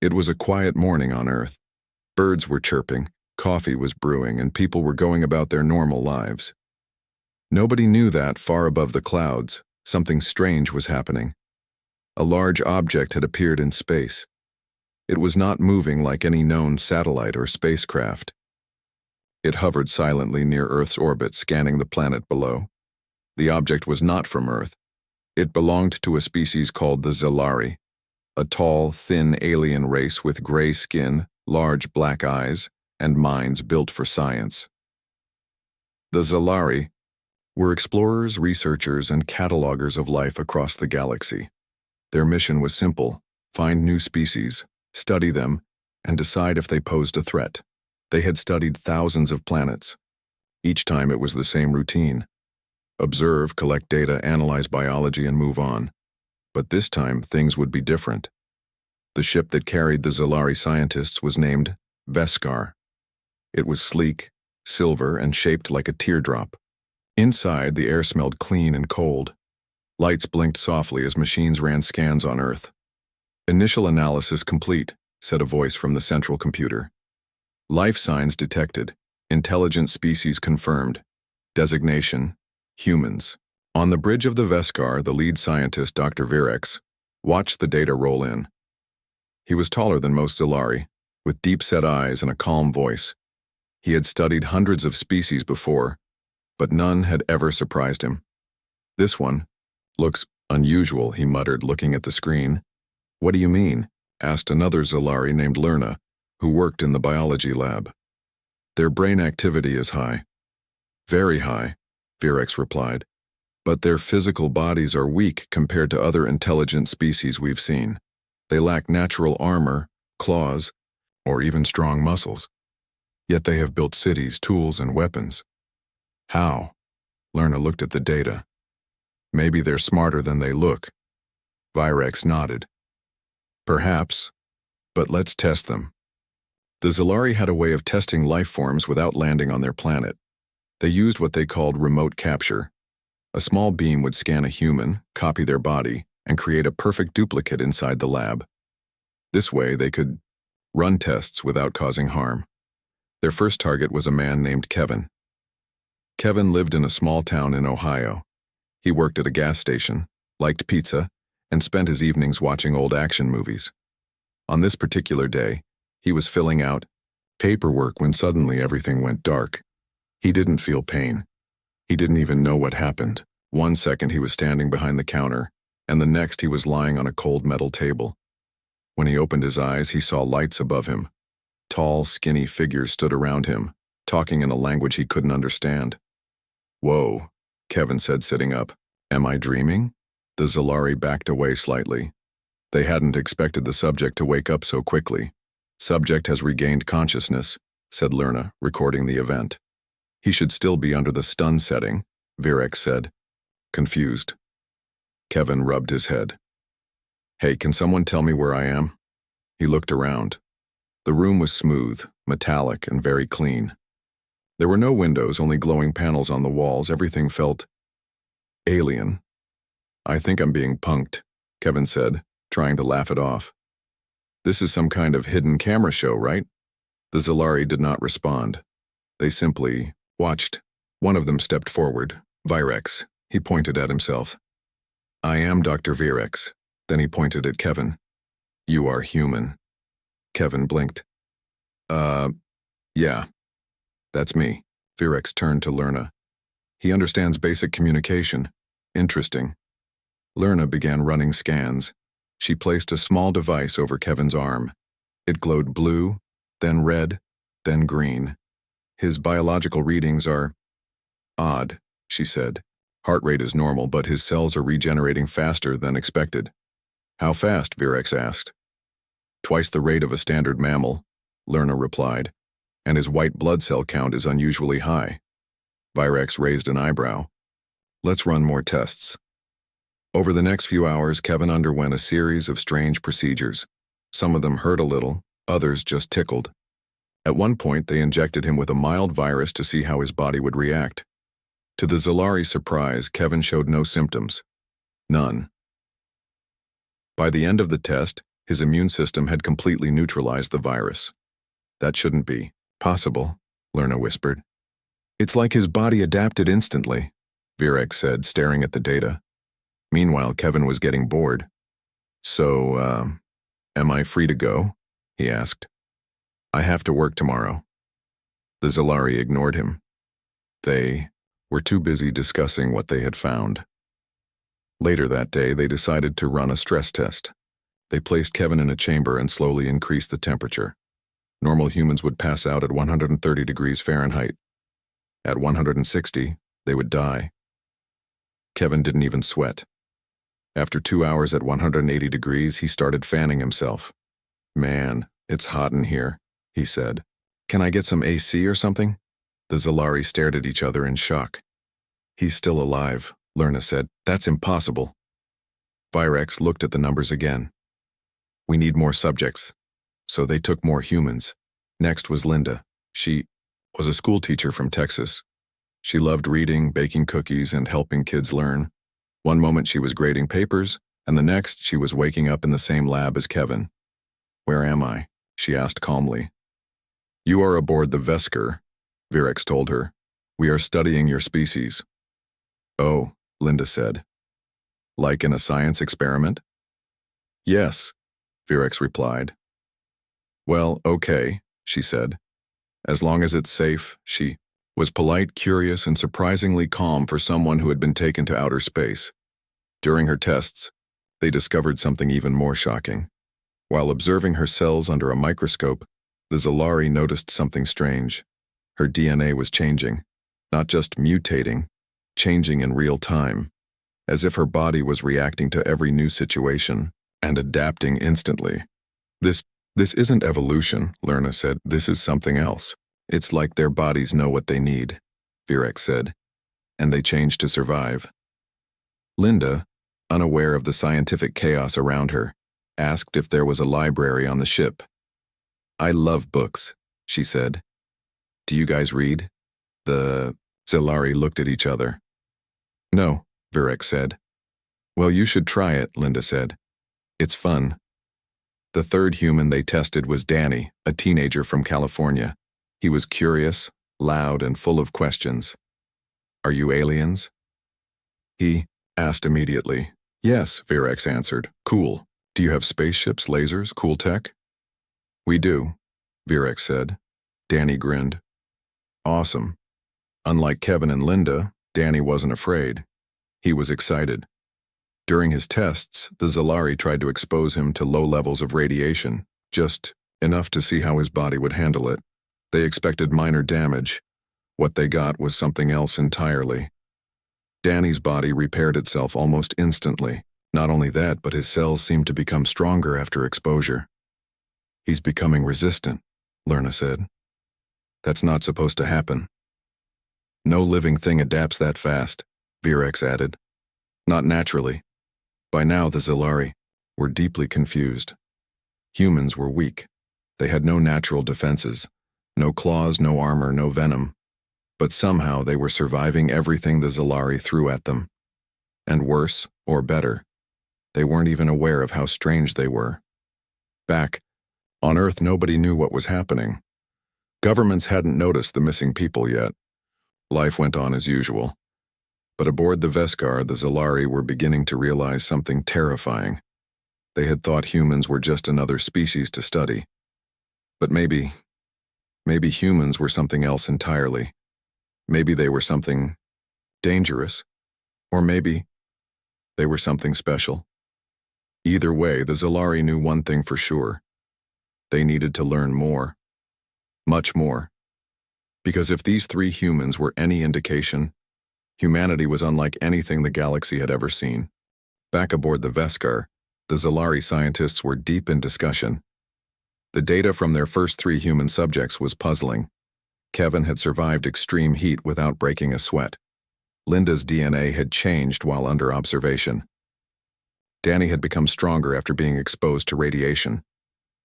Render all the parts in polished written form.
It was a quiet morning on Earth. Birds were chirping, coffee was brewing, and people were going about their normal lives. Nobody knew that, far above the clouds, something strange was happening. A large object had appeared in space. It was not moving like any known satellite or spacecraft. It hovered silently near Earth's orbit, scanning the planet below. The object was not from Earth. It belonged to a species called the Zalari, a tall, thin alien race with gray skin, large black eyes, and minds built for science. The Zalari were explorers, researchers, and catalogers of life across the galaxy. Their mission was simple: find new species, study them, and decide if they posed a threat. They had studied thousands of planets. Each time it was the same routine: observe, collect data, analyze biology, and move on. But this time, things would be different. The ship that carried the Zalari scientists was named Veskar. It was sleek, silver, and shaped like a teardrop. Inside, the air smelled clean and cold. Lights blinked softly as machines ran scans on Earth. "Initial analysis complete," said a voice from the central computer. "Life signs detected. Intelligent species confirmed. Designation: humans." On the bridge of the Veskar, the lead scientist, Dr. Virex, watched the data roll in. He was taller than most Zalari, with deep-set eyes and a calm voice. He had studied hundreds of species before, but none had ever surprised him. "This one looks unusual," he muttered, looking at the screen. "What do you mean?" asked another Zalari named Lerna, who worked in the biology lab. "Their brain activity is high." "Very high," Virex replied. "But their physical bodies are weak compared to other intelligent species we've seen. They lack natural armor, claws, or even strong muscles. Yet they have built cities, tools, and weapons." "How?" Lerna looked at the data. "Maybe they're smarter than they look." Virex nodded. "Perhaps, but let's test them." The Zalari had a way of testing life forms without landing on their planet. They used what they called remote capture. A small beam would scan a human, copy their body, and create a perfect duplicate inside the lab. This way, they could run tests without causing harm. Their first target was a man named Kevin. Kevin lived in a small town in Ohio. He worked at a gas station, liked pizza, and spent his evenings watching old action movies. On this particular day, he was filling out paperwork when suddenly everything went dark. He didn't feel pain. He didn't even know what happened. One second he was standing behind the counter, and the next he was lying on a cold metal table. When he opened his eyes, he saw lights above him. Tall, skinny figures stood around him, talking in a language he couldn't understand. "Whoa," Kevin said, sitting up. "Am I dreaming?" The Zalari backed away slightly. They hadn't expected the subject to wake up so quickly. "Subject has regained consciousness," said Lerna, recording the event. "He should still be under the stun setting," Virex said, confused. Kevin rubbed his head. "Hey, can someone tell me where I am?" He looked around. The room was smooth, metallic, and very clean. There were no windows, only glowing panels on the walls. Everything felt alien. "I think I'm being punked," Kevin said, trying to laugh it off. "This is some kind of hidden camera show, right?" The Zalari did not respond. They simply watched. One of them stepped forward. "Virex," he pointed at himself. "I am Dr. Virex." Then he pointed at Kevin. "You are human." Kevin blinked. Yeah, that's me." Virex turned to Lerna. "He understands basic communication. Interesting." Lerna began running scans. She placed a small device over Kevin's arm. It glowed blue, then red, then green. "His biological readings are odd," she said. "Heart rate is normal, but his cells are regenerating faster than expected." "How fast?" Virex asked. "Twice the rate of a standard mammal," Lerna replied. "And his white blood cell count is unusually high." Virex raised an eyebrow. "Let's run more tests." Over the next few hours, Kevin underwent a series of strange procedures. Some of them hurt a little, others just tickled. At one point, they injected him with a mild virus to see how his body would react. To the Zalari's surprise, Kevin showed no symptoms. None. By the end of the test, His immune system had completely neutralized the virus. That shouldn't be possible, Lerna whispered. It's like his body adapted instantly, Virek said, staring at the data. Meanwhile, Kevin was getting bored. So, am I free to go? He asked. I have to work tomorrow. The Zalari ignored him. They were too busy discussing what they had found. Later that day, they decided to run a stress test. They placed Kevin in a chamber and slowly increased the temperature. Normal humans would pass out at 130 degrees Fahrenheit. At 160, they would die. Kevin didn't even sweat. After 2 hours at 180 degrees, he started fanning himself. Man, it's hot in here, he said. Can I get some AC or something? The Zalari stared at each other in shock. He's still alive, Lerna said. That's impossible. Virex looked at the numbers again. We need more subjects. So they took more humans. Next was Linda. She was a school teacher from Texas. She loved reading, baking cookies, and helping kids learn. One moment she was grading papers, and the next she was waking up in the same lab as Kevin. Where am I? She asked calmly. You are aboard the Vesker, Virex told her. We are studying your species. Oh, Linda said. Like in a science experiment? Yes, Virex replied. Well, okay, she said. As long as it's safe, she was polite, curious, and surprisingly calm for someone who had been taken to outer space. During her tests, they discovered something even more shocking. While observing her cells under a microscope, the Zalari noticed something strange. Her DNA was changing, not just mutating, changing in real time, as if her body was reacting to every new situation and adapting instantly. This isn't evolution, Lerna said. This is something else. It's like their bodies know what they need, Virex said, and they change to survive. Linda, unaware of the scientific chaos around her, asked if there was a library on the ship. I love books, she said. Do you guys read? The Zalari looked at each other. No, Virex said. Well, you should try it, Linda said. It's fun. The third human they tested was Danny, a teenager from California. He was curious, loud, and full of questions. Are you aliens? He asked immediately. Yes, Virex answered. Cool. Do you have spaceships, lasers, cool tech? We do, Virex said. Danny grinned. Awesome. Unlike Kevin and Linda, Danny wasn't afraid. He was excited. During his tests, the Zalari tried to expose him to low levels of radiation, just enough to see how his body would handle it. They expected minor damage. What they got was something else entirely. Danny's body repaired itself almost instantly. Not only that, but his cells seemed to become stronger after exposure. He's becoming resistant, Lerna said. That's not supposed to happen. No living thing adapts that fast, Virex added. Not naturally. By now, the Zalari were deeply confused. Humans were weak. They had no natural defenses. No claws, no armor, no venom. But somehow they were surviving everything the Zalari threw at them. And worse, or better, they weren't even aware of how strange they were. Back on Earth, nobody knew what was happening. Governments hadn't noticed the missing people yet. Life went on as usual. But aboard the Veskar, the Zalari were beginning to realize something terrifying. They had thought humans were just another species to study. But maybe humans were something else entirely. Maybe they were something dangerous. Or maybe they were something special. Either way, the Zalari knew one thing for sure. They needed to learn more. Much more. Because if these three humans were any indication, humanity was unlike anything the galaxy had ever seen. Back aboard the Veskar, the Zalari scientists were deep in discussion. The data from their first 3 human subjects was puzzling. Kevin had survived extreme heat without breaking a sweat. Linda's DNA had changed while under observation. Danny had become stronger after being exposed to radiation.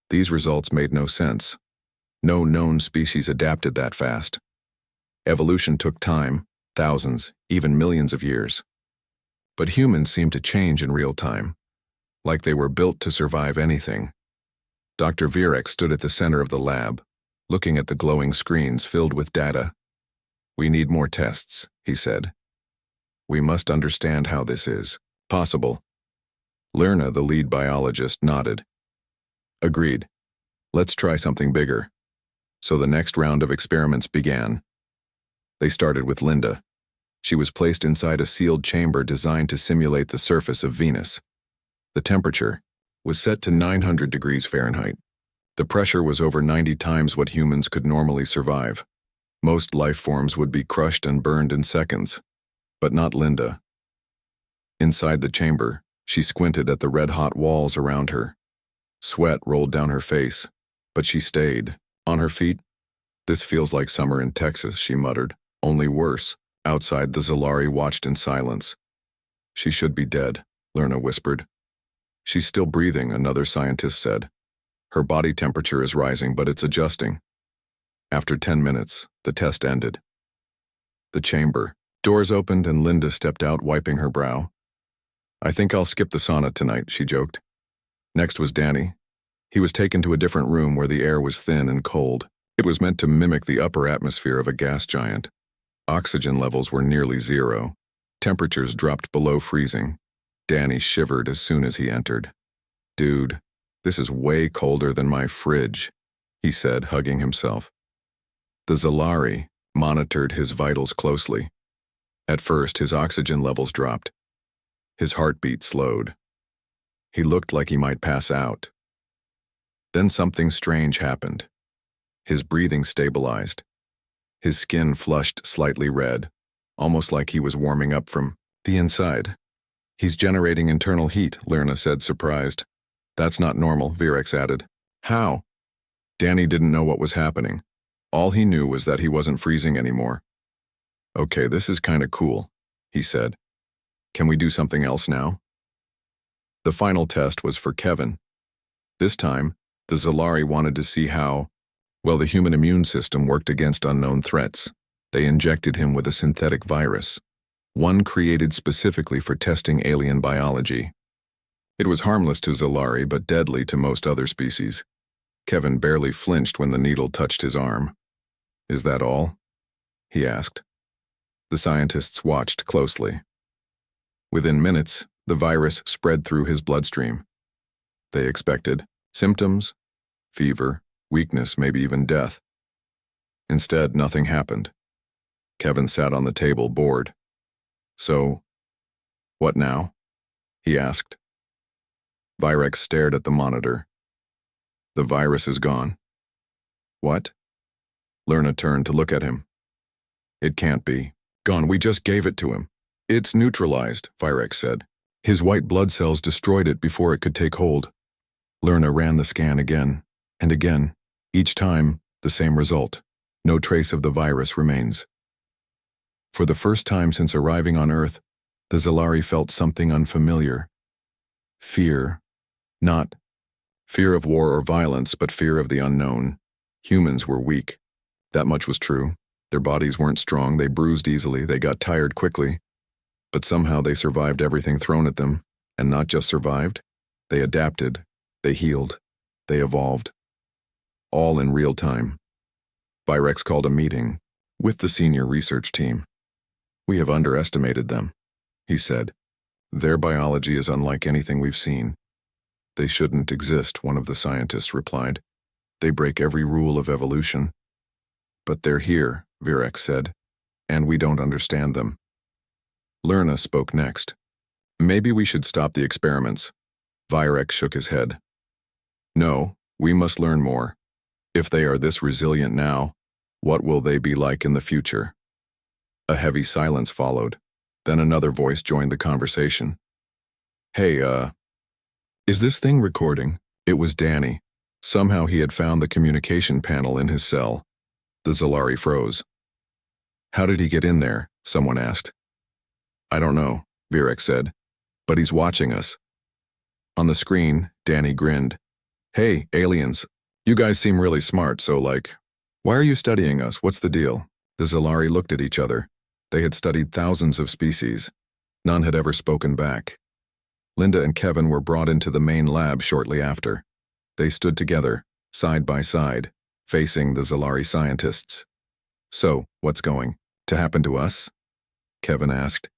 These results made no sense. No known species adapted that fast. Evolution took time, thousands, even millions of years. But humans seemed to change in real time. like they were built to survive anything. Dr. Virek stood at the center of the lab, looking at the glowing screens filled with data. "We need more tests," he said. "We must understand how this is possible." Lerna, the lead biologist, nodded. "Agreed. Let's try something bigger." So the next round of experiments began. They started with Linda. She was placed inside a sealed chamber designed to simulate the surface of Venus. The temperature was set to 900 degrees Fahrenheit. The pressure was over 90 times what humans could normally survive. Most life forms would be crushed and burned in seconds, but not Linda. Inside the chamber, she squinted at the red-hot walls around her. Sweat rolled down her face, but she stayed. On her feet, "This feels like summer in Texas," she muttered. "Only worse." Outside, the Zalari watched in silence. "She should be dead," Lerna whispered. "She's still breathing," another scientist said. "Her body temperature is rising, but it's adjusting." After 10 minutes, the test ended. The chamber. Doors opened and Linda stepped out, wiping her brow. "I think I'll skip the sauna tonight," she joked. Next was Danny. He was taken to a different room where the air was thin and cold. It was meant to mimic the upper atmosphere of a gas giant. Oxygen levels were nearly zero. Temperatures dropped below freezing. Danny shivered as soon as he entered. "Dude, this is way colder than my fridge," he said, hugging himself. The Zalari monitored his vitals closely. At first, his oxygen levels dropped. His heartbeat slowed. He looked like he might pass out. Then something strange happened. His breathing stabilized. His skin flushed slightly red, almost like he was warming up from the inside. "He's generating internal heat," Lerna said, surprised. "That's not normal," Virex added. "How?" Danny didn't know what was happening. All he knew was that he wasn't freezing anymore. "Okay, this is kinda cool," he said. "Can we do something else now?" The final test was for Kevin. This time, the Zalari wanted to see how well the human immune system worked against unknown threats. They injected him with a synthetic virus, one created specifically for testing alien biology. It was harmless to Zalari but deadly to most other species. Kevin barely flinched when the needle touched his arm. "Is that all?" he asked. The scientists watched closely. Within minutes, the virus spread through his bloodstream. They expected symptoms, fever, weakness, maybe even death. Instead, nothing happened. Kevin sat on the table, bored. "So, what now?" he asked. Virex stared at the monitor. "The virus is gone." "What?" Lerna turned to look at him. "It can't be gone. We just gave it to him." "It's neutralized," Virex said. "His white blood cells destroyed it before it could take hold." Lerna ran the scan again and again. Each time, the same result. No trace of the virus remains. For the first time since arriving on Earth, the Zalari felt something unfamiliar. Fear. Not fear of war or violence, but fear of the unknown. Humans were weak. That much was true. Their bodies weren't strong, they bruised easily, they got tired quickly. But somehow they survived everything thrown at them, and not just survived, they adapted, they healed, they evolved. All in real time. Virex called a meeting with the senior research team. "We have underestimated them," he said. "Their biology is unlike anything we've seen." "They shouldn't exist," one of the scientists replied. "They break every rule of evolution." "But they're here," Virex said, "and we don't understand them." Lerna spoke next. "Maybe we should stop the experiments." Virex shook his head. "No, we must learn more. If they are this resilient now, what will they be like in the future?" A heavy silence followed. Then another voice joined the conversation. "Hey, is this thing recording?" It was Danny. Somehow he had found the communication panel in his cell. The Zalari froze. "How did he get in there?" someone asked. "I don't know," Virex said, "but he's watching us." On the screen, Danny grinned. "Hey, aliens, you guys seem really smart, so why are you studying us? What's the deal?" The Zalari looked at each other. They had studied thousands of species. None had ever spoken back. Linda and Kevin were brought into the main lab shortly after. They stood together, side by side, facing the Zalari scientists. "So, what's going to happen to us?" Kevin asked.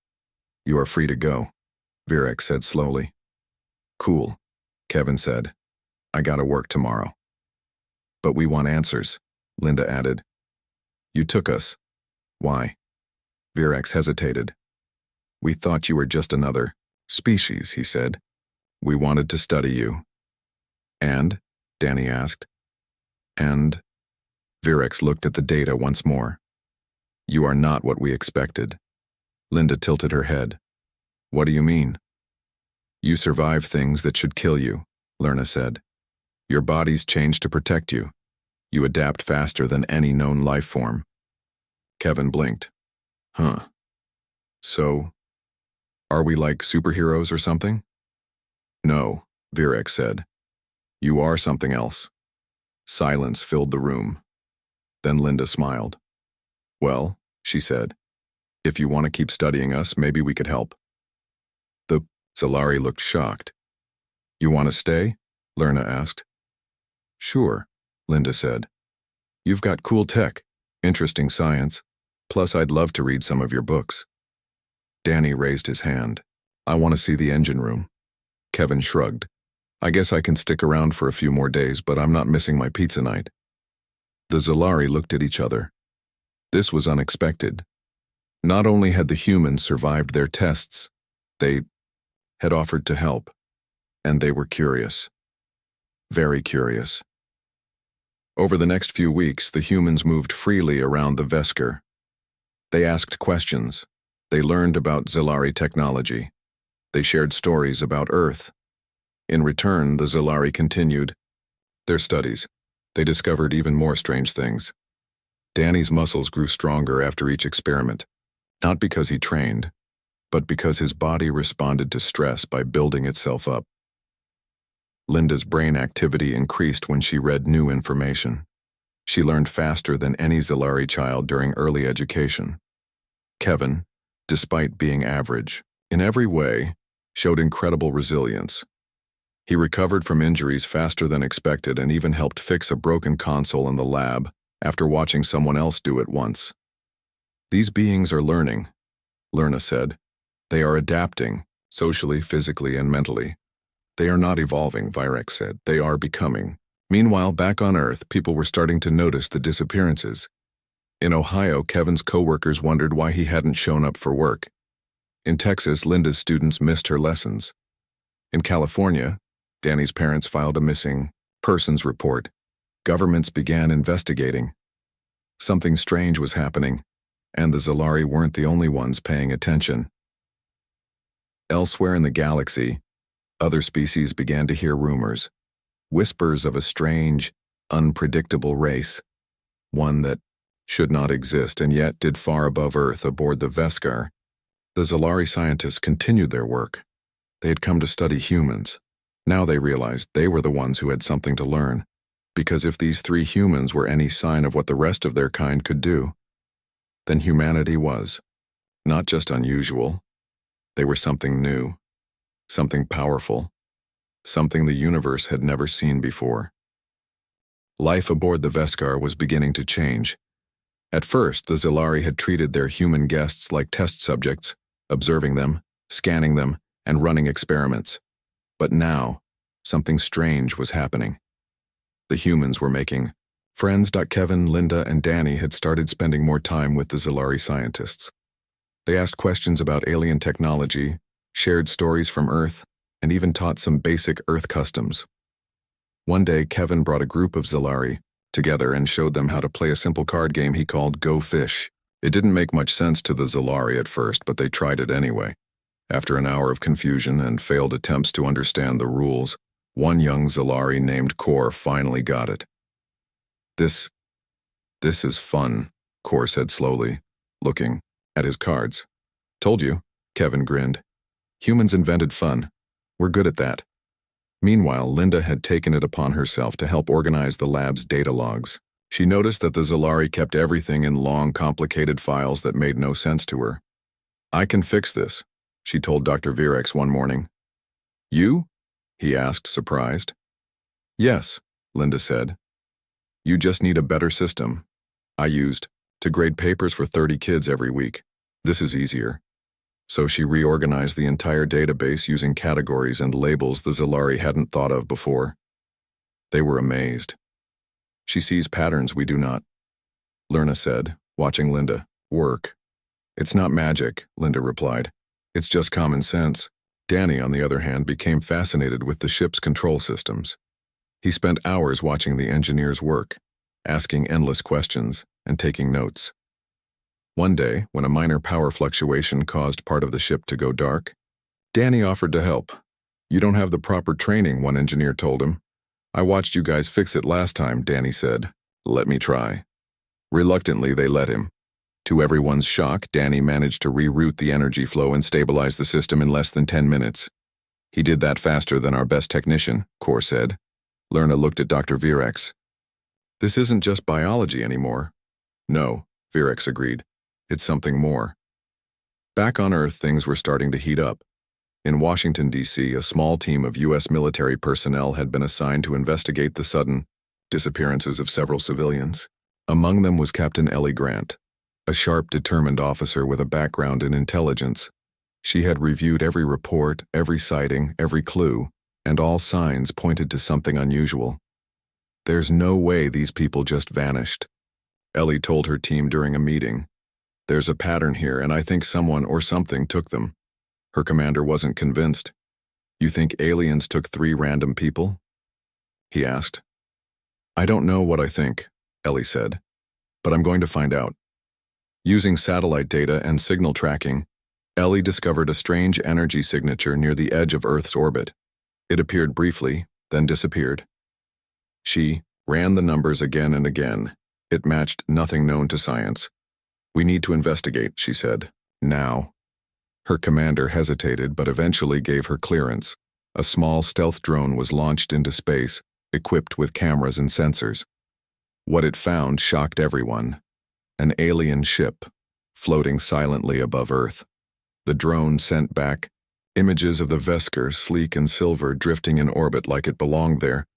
"You are free to go," Virex said slowly. "Cool," Kevin said. "I gotta work tomorrow." "But we want answers," Linda added. "You took us. Why?" Virex hesitated. "We thought you were just another species," he said. "We wanted to study you." "And?" Danny asked. "And?" Virex looked at the data once more. "You are not what we expected." Linda tilted her head. "What do you mean?" "You survive things that should kill you," Lerna said. "Your bodies change to protect you. You adapt faster than any known life form." Kevin blinked. "Huh. So, are we like superheroes or something?" "No," Virex said. "You are something else." Silence filled the room. Then Linda smiled. "Well," she said, "if you want to keep studying us, maybe we could help." The Zalari looked shocked. "You want to stay?" Lerna asked. "Sure," Linda said. "You've got cool tech, interesting science, plus I'd love to read some of your books." Danny raised his hand. "I want to see the engine room." Kevin shrugged. "I guess I can stick around for a few more days, but I'm not missing my pizza night." The Zalari looked at each other. This was unexpected. Not only had the humans survived their tests, they had offered to help, and they were curious. Very curious. Over the next few weeks, the humans moved freely around the Vesker. They asked questions. They learned about Zalari technology. They shared stories about Earth. In return, the Zalari continued their studies. They discovered even more strange things. Danny's muscles grew stronger after each experiment, not because he trained, but because his body responded to stress by building itself up. Linda's brain activity increased when she read new information. She learned faster than any Zalari child during early education. Kevin, despite being average, in every way, showed incredible resilience. He recovered from injuries faster than expected and even helped fix a broken console in the lab after watching someone else do it once. "These beings are learning," Lerna said. "They are adapting, socially, physically, and mentally. They are not evolving," Virex said. "They are becoming." Meanwhile, back on Earth, people were starting to notice the disappearances. In Ohio, Kevin's coworkers wondered why he hadn't shown up for work. In Texas, Linda's students missed her lessons. In California, Danny's parents filed a missing persons report. Governments began investigating. Something strange was happening, and the Zalari weren't the only ones paying attention. Elsewhere in the galaxy, other species began to hear rumors, whispers of a strange, unpredictable race, one that should not exist and yet did far above Earth aboard the Veskar. The Zalari scientists continued their work. They had come to study humans. Now they realized they were the ones who had something to learn, because if these three humans were any sign of what the rest of their kind could do, then humanity was not just unusual, they were something new, something powerful, something the universe had never seen before. Life aboard the Veskar was beginning to change. At first, the Zalari had treated their human guests like test subjects, observing them, scanning them, and running experiments. But now, something strange was happening. The humans were making friends. Kevin, Linda, and Danny had started spending more time with the Zalari scientists. They asked questions about alien technology, shared stories from Earth, and even taught some basic Earth customs. One day, Kevin brought a group of Zalari together and showed them how to play a simple card game he called Go Fish. It didn't make much sense to the Zalari at first, but they tried it anyway. After an hour of confusion and failed attempts to understand the rules, one young Zalari named Kor finally got it. This is fun," Kor said slowly, looking at his cards. "Told you," Kevin grinned. "Humans invented fun. We're good at that." Meanwhile, Linda had taken it upon herself to help organize the lab's data logs. She noticed that the Zalari kept everything in long, complicated files that made no sense to her. "I can fix this," she told Dr. Virex one morning. You? He asked, surprised. Yes, Linda said. You just need a better system. I used to grade papers for 30 kids every week. This is easier. So she reorganized the entire database using categories and labels the Zalari hadn't thought of before. They were amazed. She sees patterns we do not, Lerna said, watching Linda work. It's not magic, Linda replied. It's just common sense. Danny, on the other hand, became fascinated with the ship's control systems. He spent hours watching the engineers work, asking endless questions and taking notes. One day, when a minor power fluctuation caused part of the ship to go dark, Danny offered to help. You don't have the proper training, one engineer told him. I watched you guys fix it last time, Danny said. Let me try. Reluctantly, they let him. To everyone's shock, Danny managed to reroute the energy flow and stabilize the system in less than 10 minutes. He did that faster than our best technician, Core said. Lerna looked at Dr. Virex. This isn't just biology anymore. No, Virex agreed. It's something more. Back on Earth, things were starting to heat up. In Washington, D.C., a small team of U.S. military personnel had been assigned to investigate the sudden disappearances of several civilians. Among them was Captain Ellie Grant, a sharp, determined officer with a background in intelligence. She had reviewed every report, every sighting, every clue, and all signs pointed to something unusual. There's no way these people just vanished, Ellie told her team during a meeting. There's a pattern here, and I think someone or something took them. Her commander wasn't convinced. You think aliens took 3 random people? He asked. I don't know what I think, Ellie said, but I'm going to find out. Using satellite data and signal tracking, Ellie discovered a strange energy signature near the edge of Earth's orbit. It appeared briefly, then disappeared. She ran the numbers again and again. It matched nothing known to science. We need to investigate, she said. Now. Her commander hesitated but eventually gave her clearance. A small stealth drone was launched into space, equipped with cameras and sensors. What it found shocked everyone. An alien ship, floating silently above Earth. The drone sent back images of the Vesker, sleek and silver, drifting in orbit like it belonged there.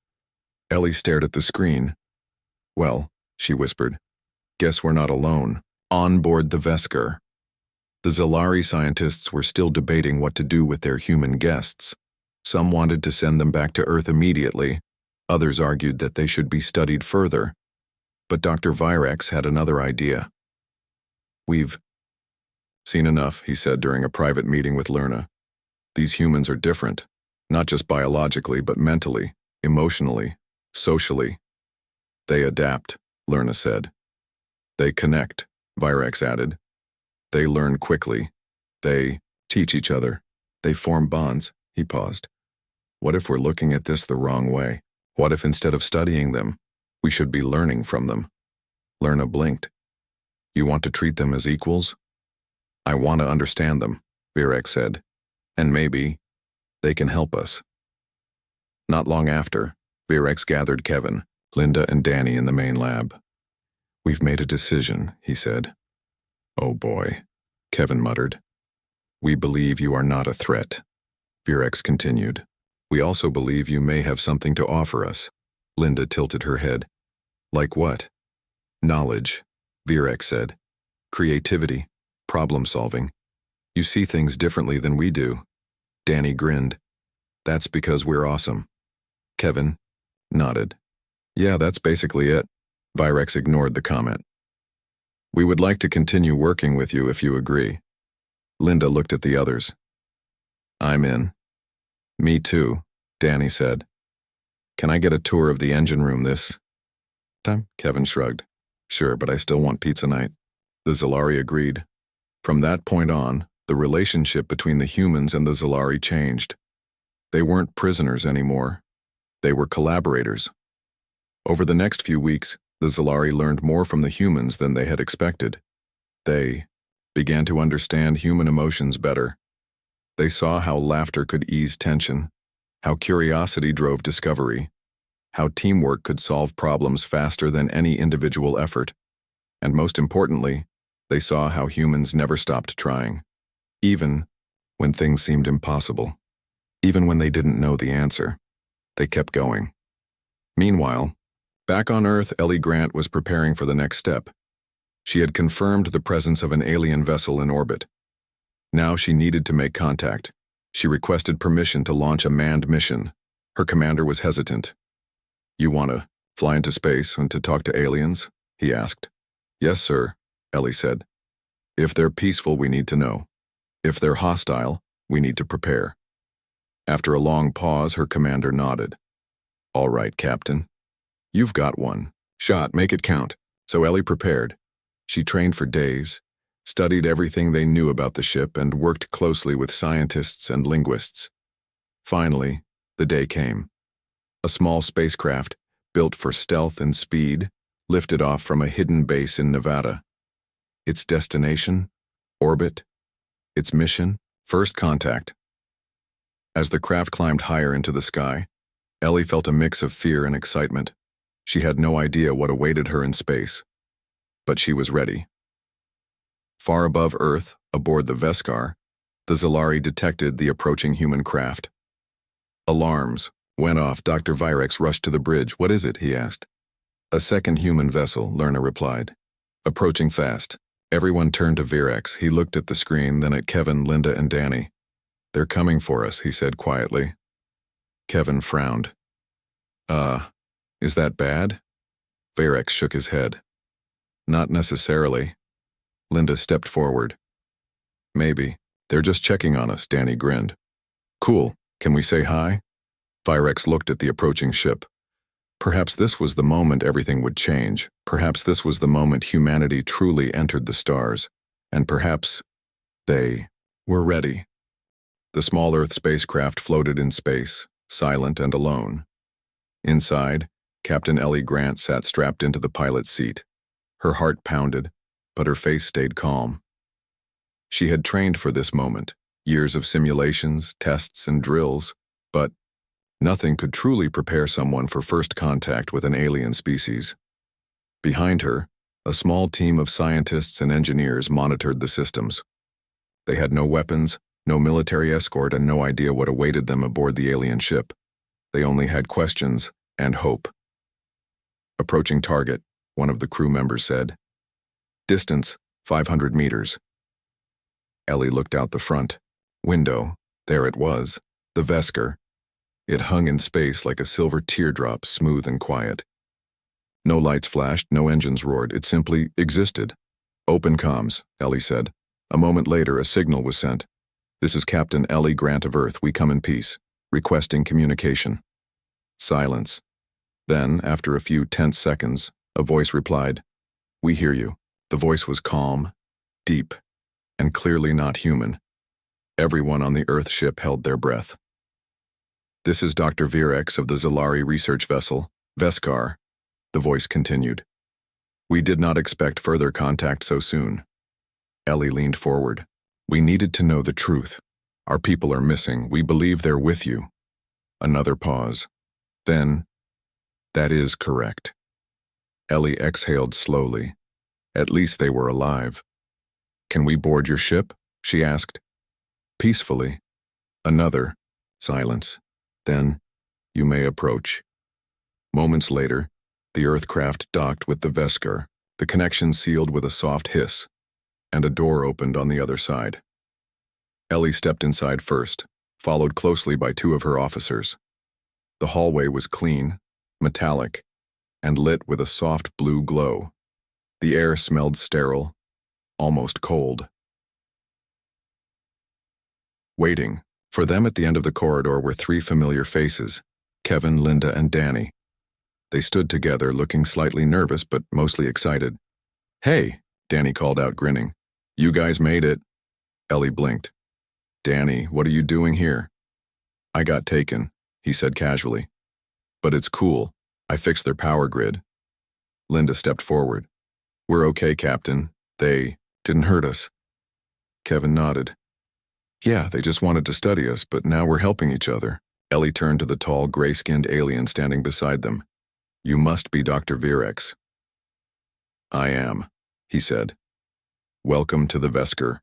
Ellie stared at the screen. Well, she whispered, guess we're not alone. On board the Vesker. The Zalari scientists were still debating what to do with their human guests. Some wanted to send them back to Earth immediately. Others argued that they should be studied further. But Dr. Virex had another idea. We've seen enough, he said during a private meeting with Lerna. These humans are different, not just biologically, but mentally, emotionally, socially. They adapt, Lerna said. They connect, Virex added. They learn quickly. They teach each other. They form bonds, he paused. What if we're looking at this the wrong way? What if instead of studying them, we should be learning from them? Lerna blinked. You want to treat them as equals? I want to understand them, Virex said. And maybe they can help us. Not long after, Virex gathered Kevin, Linda, and Danny in the main lab. We've made a decision, he said. Oh boy, Kevin muttered. We believe you are not a threat, Virex continued. We also believe you may have something to offer us. Linda tilted her head. Like what? Knowledge, Virex said. Creativity, problem solving. You see things differently than we do. Danny grinned. That's because we're awesome. Kevin nodded. Yeah, that's basically it. Virex ignored the comment. We would like to continue working with you if you agree. Linda looked at the others. I'm in. Me too, Danny said. Can I get a tour of the engine room this time? Kevin shrugged. Sure, but I still want pizza night. The Zalari agreed. From that point on, the relationship between the humans and the Zalari changed. They weren't prisoners anymore. They were collaborators. Over the next few weeks, the Zalari learned more from the humans than they had expected. They began to understand human emotions better. They saw how laughter could ease tension, how curiosity drove discovery, how teamwork could solve problems faster than any individual effort, and most importantly, they saw how humans never stopped trying, even when things seemed impossible. Even when they didn't know the answer, they kept going. Meanwhile, back on Earth, Ellie Grant was preparing for the next step. She had confirmed the presence of an alien vessel in orbit. Now she needed to make contact. She requested permission to launch a manned mission. Her commander was hesitant. "You want to fly into space and to talk to aliens?" he asked. "Yes, sir," Ellie said. "If they're peaceful, we need to know. If they're hostile, we need to prepare." After a long pause, her commander nodded. "All right, Captain. You've got one. Shot, make it count." So Ellie prepared. She trained for days, studied everything they knew about the ship, and worked closely with scientists and linguists. Finally, the day came. A small spacecraft, built for stealth and speed, lifted off from a hidden base in Nevada. Its destination? Orbit? Its mission? First contact. As the craft climbed higher into the sky, Ellie felt a mix of fear and excitement. She had no idea what awaited her in space, but she was ready. Far above Earth, aboard the Veskar, the Zalari detected the approaching human craft. Alarms went off. Dr. Virex rushed to the bridge. "What is it?" he asked. "A second human vessel," Lerna replied. "Approaching fast." Everyone turned to Virex. He looked at the screen, then at Kevin, Linda, and Danny. "They're coming for us," he said quietly. Kevin frowned. Is that bad?" Virex shook his head. "Not necessarily." Linda stepped forward. "Maybe. They're just checking on us," Danny grinned. "Cool. Can we say hi?" Virex looked at the approaching ship. Perhaps this was the moment everything would change. Perhaps this was the moment humanity truly entered the stars. And perhaps they were ready. The small Earth spacecraft floated in space, silent and alone. Inside, Captain Ellie Grant sat strapped into the pilot's seat. Her heart pounded, but her face stayed calm. She had trained for this moment, years of simulations, tests, and drills, but nothing could truly prepare someone for first contact with an alien species. Behind her, a small team of scientists and engineers monitored the systems. They had no weapons, no military escort, and no idea what awaited them aboard the alien ship. They only had questions and hope. "Approaching target," one of the crew members said. "Distance, 500 meters. Ellie looked out the front window. There it was, the Veskar. It hung in space like a silver teardrop, smooth and quiet. No lights flashed, no engines roared. It simply existed. "Open comms," Ellie said. A moment later, a signal was sent. "This is Captain Ellie Grant of Earth. We come in peace. Requesting communication." Silence. Then, after a few tense seconds, a voice replied, "We hear you." The voice was calm, deep, and clearly not human. Everyone on the Earth ship held their breath. "This is Dr. Virex of the Zalari research vessel, Veskar," the voice continued. "We did not expect further contact so soon." Ellie leaned forward. "We needed to know the truth. Our people are missing. We believe they're with you." Another pause. Then, "That is correct." Ellie exhaled slowly. At least they were alive. "Can we board your ship?" she asked. Peacefully. Another silence. Then, "You may approach." Moments later, the Earthcraft docked with the Veskar, the connection sealed with a soft hiss, and a door opened on the other side. Ellie stepped inside first, followed closely by two of her officers. The hallway was clean, metallic, and lit with a soft blue glow. The air smelled sterile, almost cold. Waiting for them at the end of the corridor were three familiar faces, Kevin, Linda, and Danny. They stood together, looking slightly nervous but mostly excited. "Hey," Danny called out, grinning. "You guys made it." Ellie blinked. "Danny, what are you doing here?" "I got taken," he said casually. "But it's cool. I fixed their power grid." Linda stepped forward. "We're okay, Captain. They didn't hurt us." Kevin nodded. "Yeah, they just wanted to study us, but now we're helping each other." Ellie turned to the tall, gray-skinned alien standing beside them. "You must be Dr. Virex." "I am," he said. "Welcome to the Veskar."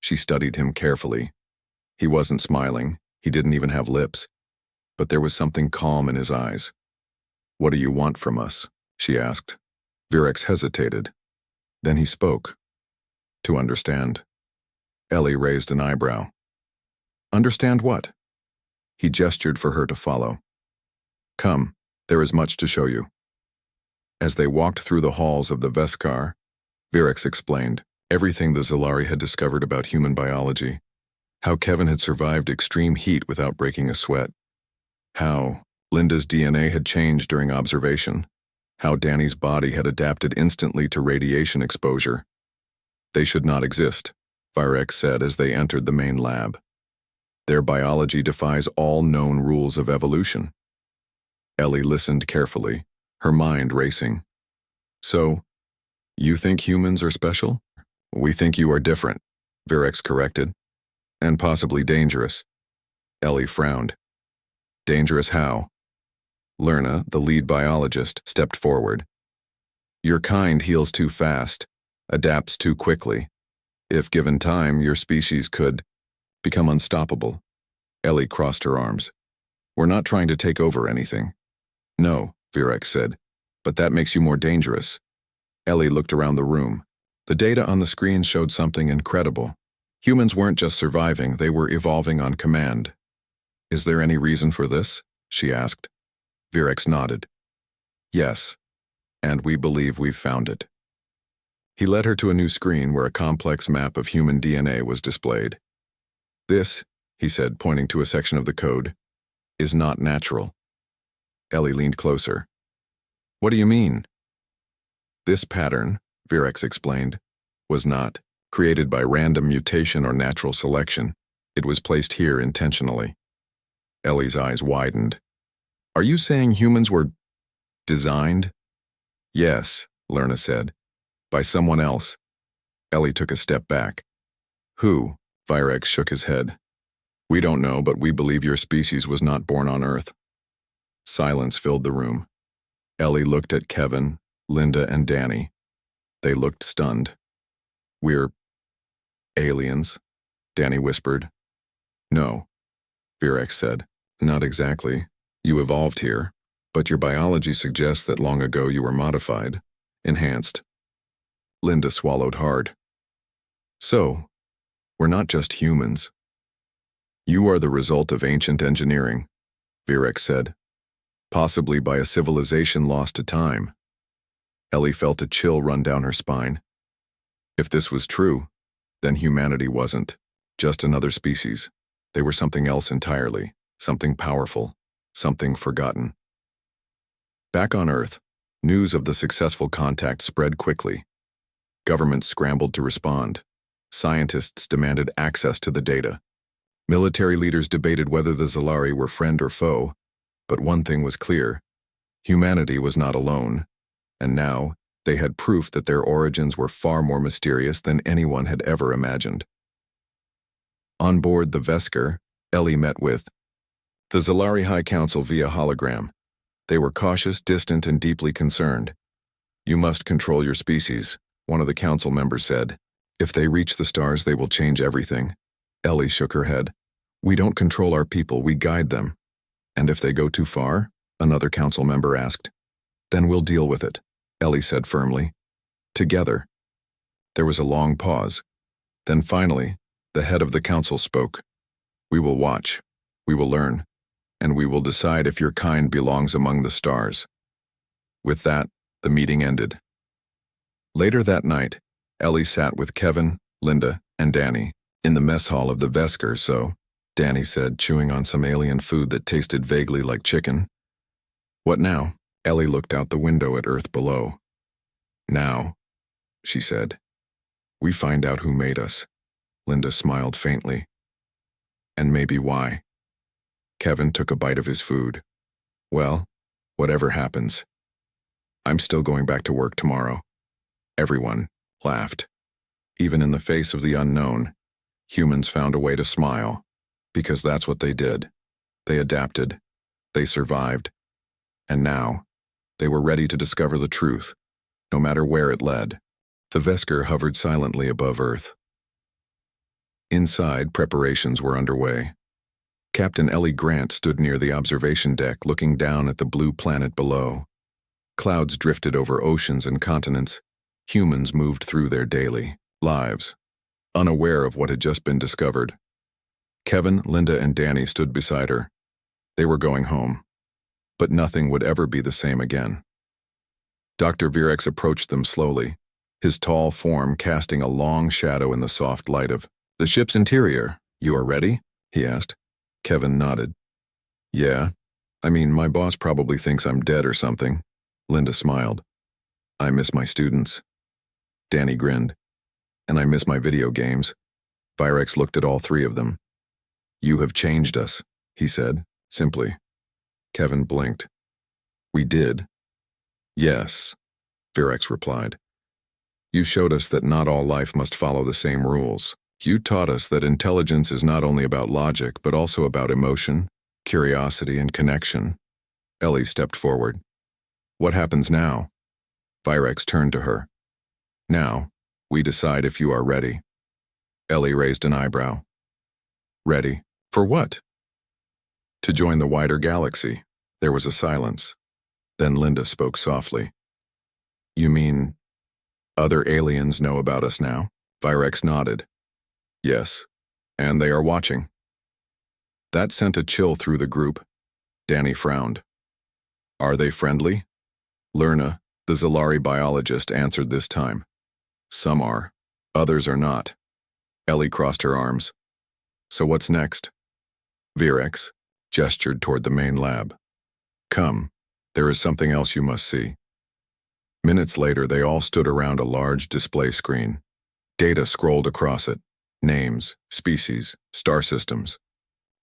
She studied him carefully. He wasn't smiling. He didn't even have lips, but there was something calm in his eyes. "What do you want from us?" she asked. Virex hesitated. Then he spoke. "To understand." Ellie raised an eyebrow. "Understand what?" He gestured for her to follow. "Come, there is much to show you." As they walked through the halls of the Veskar, Virex explained everything the Zalari had discovered about human biology, how Kevin had survived extreme heat without breaking a sweat, how Linda's DNA had changed during observation, how Danny's body had adapted instantly to radiation exposure. "They should not exist," Virex said as they entered the main lab. "Their biology defies all known rules of evolution." Ellie listened carefully, her mind racing. "So, you think humans are special?" "We think you are different," Virex corrected. "And possibly dangerous." Ellie frowned. "Dangerous how?" Lerna, the lead biologist, stepped forward. "Your kind heals too fast, adapts too quickly. If given time, your species could become unstoppable." Ellie crossed her arms. "We're not trying to take over anything." "No," Virex said, "but that makes you more dangerous." Ellie looked around the room. The data on the screen showed something incredible. Humans weren't just surviving, they were evolving on command. "Is there any reason for this?" she asked. Virex nodded. "Yes, and we believe we've found it." He led her to a new screen where a complex map of human DNA was displayed. "This," he said, pointing to a section of the code, "is not natural." Ellie leaned closer. "What do you mean?" "This pattern," Virex explained, "was not created by random mutation or natural selection. It was placed here intentionally." Ellie's eyes widened. "Are you saying humans were designed?" "Yes," Lerna said, "by someone else." Ellie took a step back. "Who?" Virex shook his head. "We don't know, but we believe your species was not born on Earth." Silence filled the room. Ellie looked at Kevin, Linda, and Danny. They looked stunned. "We're aliens," Danny whispered. "No," Virex said. "Not exactly. You evolved here, but your biology suggests that long ago you were modified, enhanced." Linda swallowed hard. "So, we're not just humans." "You are the result of ancient engineering," Virex said. "Possibly by a civilization lost to time." Ellie felt a chill run down her spine. If this was true, then humanity wasn't just another species. They were something else entirely, something powerful, something forgotten. Back on Earth, news of the successful contact spread quickly. Governments scrambled to respond. Scientists demanded access to the data. Military leaders debated whether the Zalari were friend or foe, but one thing was clear: humanity was not alone, and now they had proof that their origins were far more mysterious than anyone had ever imagined. On board the Veskar, Ellie met with the Zalari High Council via hologram. They were cautious, distant, and deeply concerned. "You must control your species," one of the council members said. "If they reach the stars, they will change everything." Ellie shook her head. "We don't control our people, we guide them." "And if they go too far?" another council member asked. "Then we'll deal with it," Ellie said firmly. "Together." There was a long pause. Then finally, the head of the council spoke. "We will watch, we will learn, and we will decide if your kind belongs among the stars." With that, the meeting ended. Later that night, Ellie sat with Kevin, Linda, and Danny in the mess hall of the Veskar, so, Danny said, chewing on some alien food that tasted vaguely like chicken. "What now?" Ellie looked out the window at Earth below. "Now," she said, "we find out who made us." Linda smiled faintly. "And maybe why." Kevin took a bite of his food. "Well, whatever happens, I'm still going back to work tomorrow." Everyone laughed. Even in the face of the unknown, humans found a way to smile, because that's what they did. They adapted, they survived, and now, they were ready to discover the truth, no matter where it led. The Veskar hovered silently above Earth. Inside, preparations were underway. Captain Ellie Grant stood near the observation deck looking down at the blue planet below. Clouds drifted over oceans and continents. Humans moved through their daily lives, unaware of what had just been discovered. Kevin, Linda, and Danny stood beside her. They were going home. But nothing would ever be the same again. Dr. Virex approached them slowly, his tall form casting a long shadow in the soft light of the ship's interior. "You are ready?" he asked. Kevin nodded. "Yeah. I mean, my boss probably thinks I'm dead or something." Linda smiled. "I miss my students." Danny grinned. "And I miss my video games." Virex looked at all three of them. "You have changed us," he said, simply. Kevin blinked. "We did." "Yes," Virex replied. "You showed us that not all life must follow the same rules. You taught us that intelligence is not only about logic, but also about emotion, curiosity, and connection." Ellie stepped forward. "What happens now?" Virex turned to her. "Now, we decide if you are ready." Ellie raised an eyebrow. "Ready? For what?" "To join the wider galaxy." There was a silence. Then Linda spoke softly. "You mean other aliens know about us now?" Virex nodded. "Yes, and they are watching." That sent a chill through the group. Danny frowned. "Are they friendly?" Lerna, the Zalari biologist, answered this time. "Some are, others are not." Ellie crossed her arms. "So what's next?" Virex gestured toward the main lab. "Come, there is something else you must see." Minutes later, they all stood around a large display screen. Data scrolled across it. Names, species, star systems.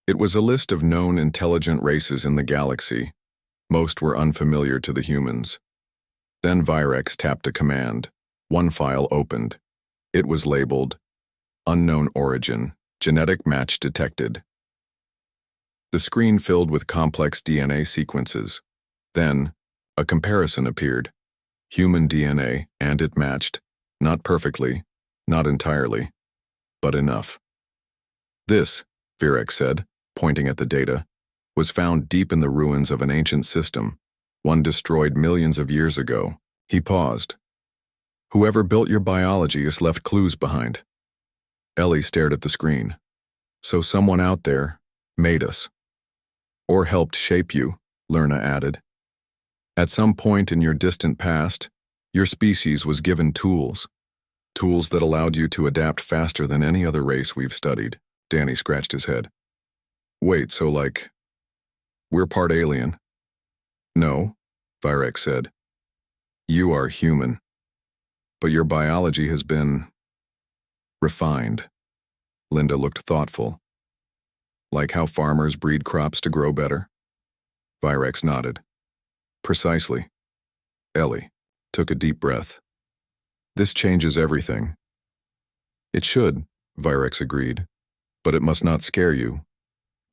It was a list of known intelligent races in the galaxy. Most were unfamiliar to the humans. Then Virex tapped a command. One file opened. It was labeled, "Unknown Origin, Genetic Match Detected." The screen filled with complex DNA sequences. Then, a comparison appeared. Human DNA, and it matched. Not perfectly, not entirely, but enough. "This," Virex said, pointing at the data, "was found deep in the ruins of an ancient system, one destroyed millions of years ago." He paused. "Whoever built your biology has left clues behind." Ellie stared at the screen. "So someone out there made us." "Or helped shape you," Lerna added. "At some point in your distant past, your species was given tools. Tools that allowed you to adapt faster than any other race we've studied." Danny scratched his head. "Wait, so like, we're part alien?" "No," Virex said. "You are human. But your biology has been refined." Linda looked thoughtful. "Like how farmers breed crops to grow better?" Virex nodded. "Precisely." Ellie took a deep breath. "This changes everything." "It should," Virex agreed. "But it must not scare you."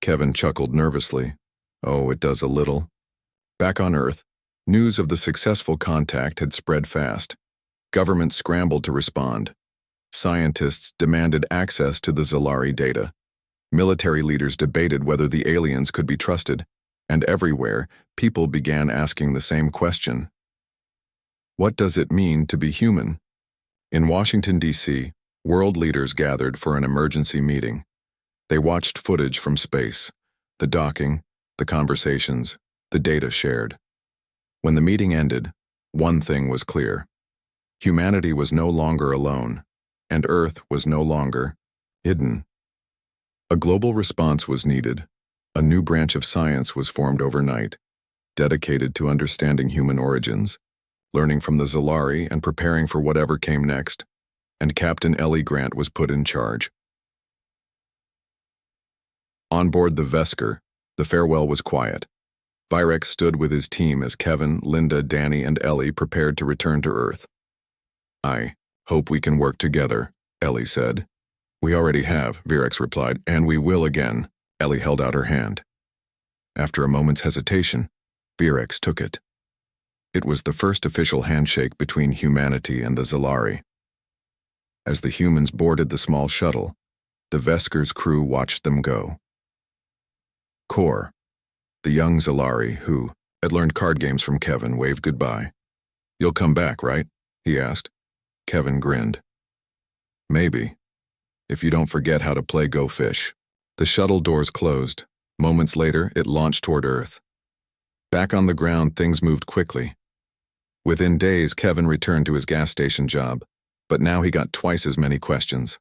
Kevin chuckled nervously. "Oh, it does a little." Back on Earth, news of the successful contact had spread fast. Governments scrambled to respond. Scientists demanded access to the Zalari data. Military leaders debated whether the aliens could be trusted, and everywhere, people began asking the same question. What does it mean to be human? In Washington, D.C., world leaders gathered for an emergency meeting. They watched footage from space, the docking, the conversations, the data shared. When the meeting ended, one thing was clear. Humanity was no longer alone, and Earth was no longer hidden. A global response was needed. A new branch of science was formed overnight, dedicated to understanding human origins, learning from the Zalari and preparing for whatever came next, and Captain Ellie Grant was put in charge. On board the Vesker, the farewell was quiet. Virex stood with his team as Kevin, Linda, Danny, and Ellie prepared to return to Earth. "I hope we can work together," Ellie said. "We already have," Virex replied, "and we will again." Ellie held out her hand. After a moment's hesitation, Virex took it. It was the first official handshake between humanity and the Zalari. As the humans boarded the small shuttle, the Vesker's crew watched them go. Kor, the young Zalari who had learned card games from Kevin, waved goodbye. "You'll come back, right?" he asked. Kevin grinned. "Maybe, if you don't forget how to play Go Fish." The shuttle doors closed. Moments later, it launched toward Earth. Back on the ground, things moved quickly. Within days, Kevin returned to his gas station job, but now he got twice as many questions.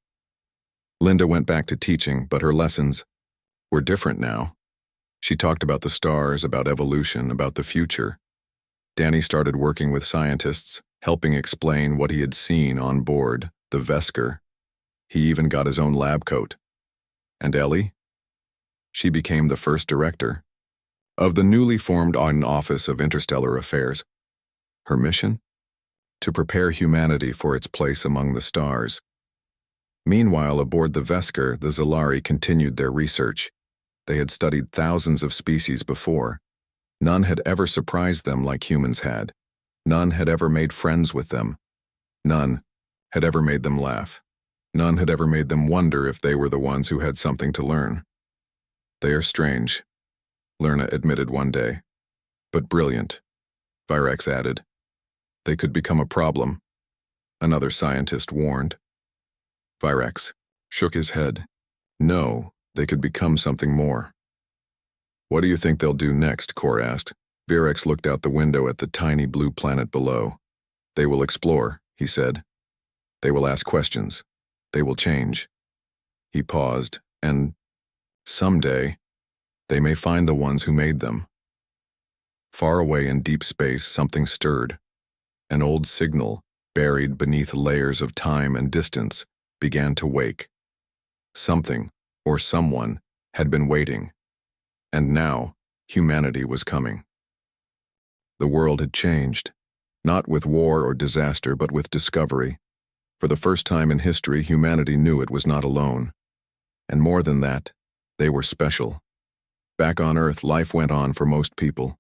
Linda went back to teaching, but her lessons were different now. She talked about the stars, about evolution, about the future. Danny started working with scientists, helping explain what he had seen on board the Vesker. He even got his own lab coat. And Ellie? She became the first director of the newly formed Office of Interstellar Affairs. Her mission? To prepare humanity for its place among the stars. Meanwhile, aboard the Vesker, the Zalari continued their research. They had studied thousands of species before. None had ever surprised them like humans had. None had ever made friends with them. None had ever made them laugh. None had ever made them wonder if they were the ones who had something to learn. "They are strange," Lerna admitted one day. "But brilliant," Virex added. "They could become a problem," another scientist warned. Virex shook his head. "No, they could become something more." "What do you think they'll do next?" Kor asked. Virex looked out the window at the tiny blue planet below. "They will explore," he said. "They will ask questions. They will change." He paused, and someday, they may find the ones who made them. Far away in deep space, something stirred. An old signal, buried beneath layers of time and distance, began to wake. Something, or someone, had been waiting. And now, humanity was coming. The world had changed, not with war or disaster, but with discovery. For the first time in history, humanity knew it was not alone. And more than that, they were special. Back on Earth, life went on for most people.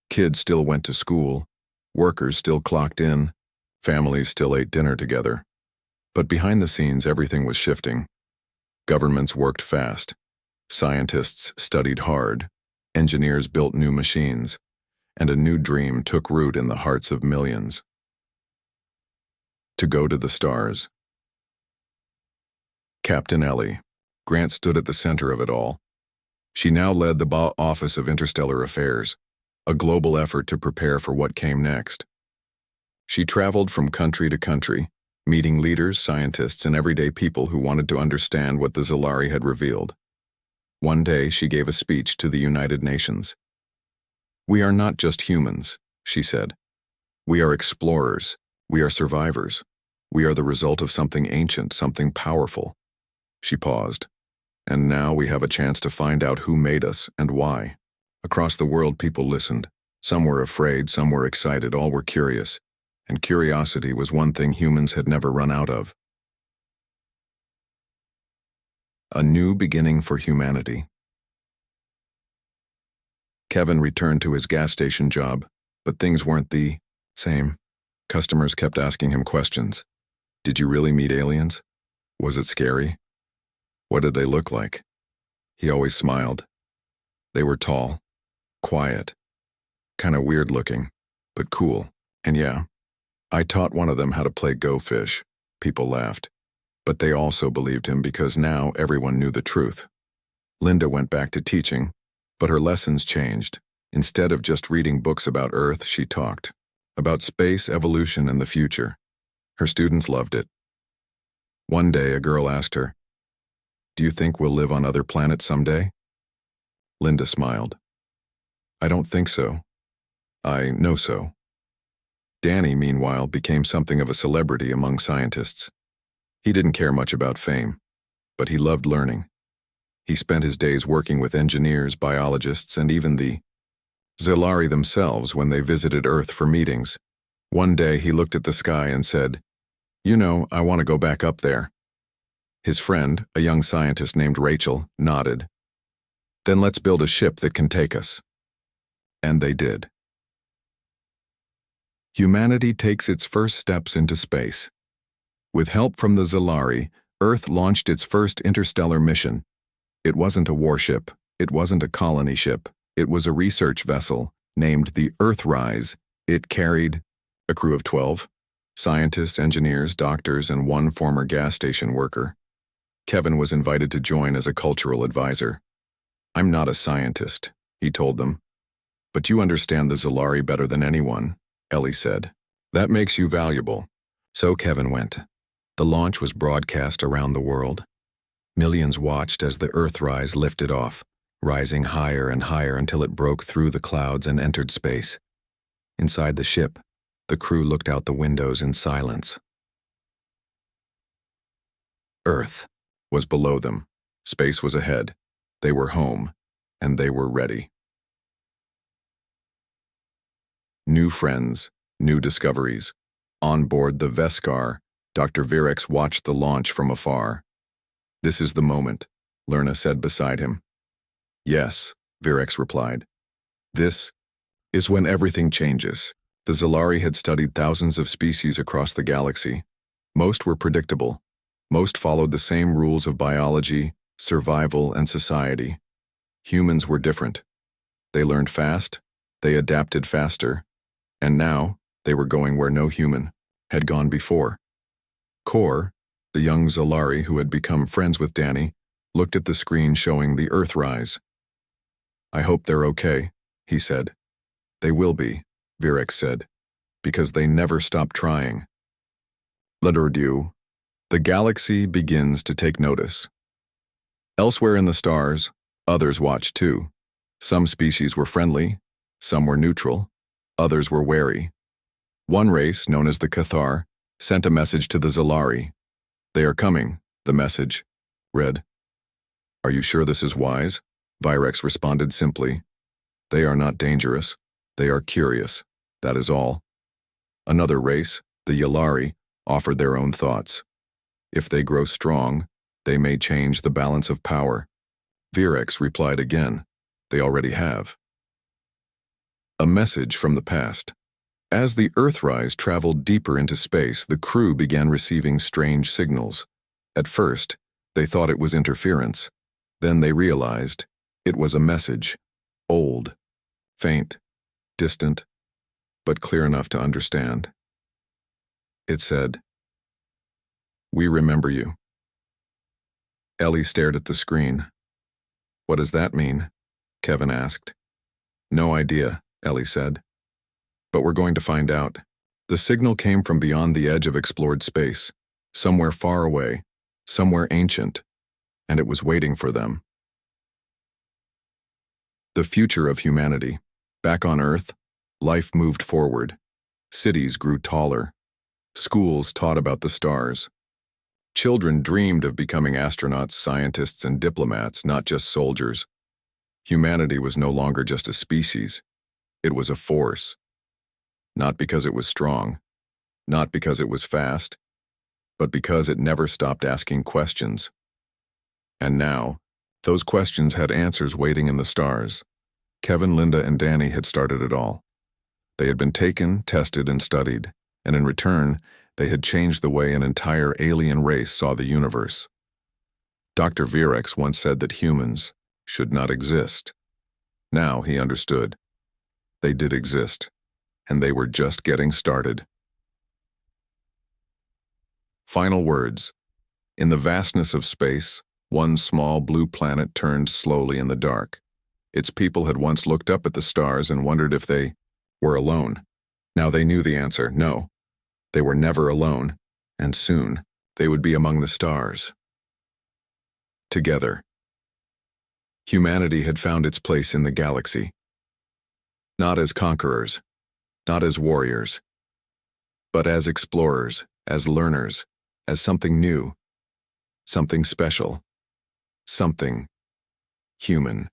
Kids still went to school. Workers still clocked in. Families still ate dinner together. But behind the scenes, everything was shifting. Governments worked fast. Scientists studied hard. Engineers built new machines. And a new dream took root in the hearts of millions. To go to the stars. Captain Ellie. Grant stood at the center of it all. She now led the Office of Interstellar Affairs, a global effort to prepare for what came next. She traveled from country to country, meeting leaders, scientists, and everyday people who wanted to understand what the Zalari had revealed. One day, she gave a speech to the United Nations. "We are not just humans," she said. "We are explorers. We are survivors. We are the result of something ancient, something powerful." She paused. "And now we have a chance to find out who made us and why." Across the world, people listened. Some were afraid, some were excited, all were curious. And curiosity was one thing humans had never run out of. A new beginning for humanity. Kevin returned to his gas station job, but things weren't the same. Customers kept asking him questions. Did you really meet aliens? Was it scary? What did they look like? He always smiled. They were tall, quiet, kinda weird looking, but cool. And yeah, I taught one of them how to play Go Fish. People laughed. But they also believed him because now everyone knew the truth. Linda went back to teaching, but her lessons changed. Instead of just reading books about Earth, she talked about space, evolution, and the future. Her students loved it. One day, a girl asked her, "Do you think we'll live on other planets someday?" Linda smiled. "I don't think so. I know so." Danny, meanwhile, became something of a celebrity among scientists. He didn't care much about fame, but he loved learning. He spent his days working with engineers, biologists, and even the Zalari themselves when they visited Earth for meetings. One day he looked at the sky and said, "You know, I want to go back up there." His friend, a young scientist named Rachel, nodded. "Then let's build a ship that can take us." And they did. Humanity takes its first steps into space. With help from the Zalari, Earth launched its first interstellar mission. It wasn't a warship, It wasn't a colony ship. It was a research vessel named the Earthrise. It carried a crew of 12 scientists, engineers, doctors, and one former gas station worker. Kevin was invited to join as a cultural advisor. "I'm not a scientist," he told them. "But you understand the Zalari better than anyone," Ellie said. "That makes you valuable." So Kevin went. The launch was broadcast around the world. Millions watched as the Earthrise lifted off, rising higher and higher until it broke through the clouds and entered space. Inside the ship, the crew looked out the windows in silence. Earth was below them. Space was ahead. They were home, and they were ready. New friends, new discoveries. On board the Veskar, Dr. Virex watched the launch from afar. "This is the moment," Lerna said beside him. "Yes," Virex replied. "This is when everything changes." The Zalari had studied thousands of species across the galaxy. Most were predictable. Most followed the same rules of biology, survival, and society. Humans were different. They learned fast, they adapted faster, and now they were going where no human had gone before. Kor, the young Zalari who had become friends with Danny, looked at the screen showing the Earthrise. "I hope they're okay," he said. "They will be," Virex said, "because they never stop trying." Ladordieu, the galaxy begins to take notice. Elsewhere in the stars, others watched too. Some species were friendly, some were neutral, others were wary. One race, known as the Cathar, sent a message to the Zalari. "They are coming," the message read. "Are you sure this is wise?" Virex responded simply. "They are not dangerous. They are curious. That is all." Another race, the Yalari, offered their own thoughts. "If they grow strong, they may change the balance of power." Virex replied again. "They already have." A message from the past. As the Earthrise traveled deeper into space, the crew began receiving strange signals. At first, they thought it was interference. Then they realized it was a message. Old, faint, distant, but clear enough to understand. It said, "We remember you." Ellie stared at the screen. "What does that mean?" Kevin asked. "No idea," Ellie said. "But we're going to find out." The signal came from beyond the edge of explored space, somewhere far away, somewhere ancient, and it was waiting for them. The future of humanity. Back on Earth, life moved forward. Cities grew taller. Schools taught about the stars. Children dreamed of becoming astronauts, scientists, and diplomats, not just soldiers. Humanity was no longer just a species. It was a force. Not because it was strong, not because it was fast, but because it never stopped asking questions. And now, those questions had answers waiting in the stars. Kevin, Linda, and Danny had started it all. They had been taken, tested, and studied, and in return, they had changed the way an entire alien race saw the universe. Dr. Virex once said that humans should not exist. Now he understood. They did exist, and they were just getting started. Final words. In the vastness of space, one small blue planet turned slowly in the dark. Its people had once looked up at the stars and wondered if they were alone. Now they knew the answer, no. They were never alone, and soon they would be among the stars. Together. Humanity had found its place in the galaxy. Not as conquerors, not as warriors, but as explorers, as learners, as something new, something special, something human.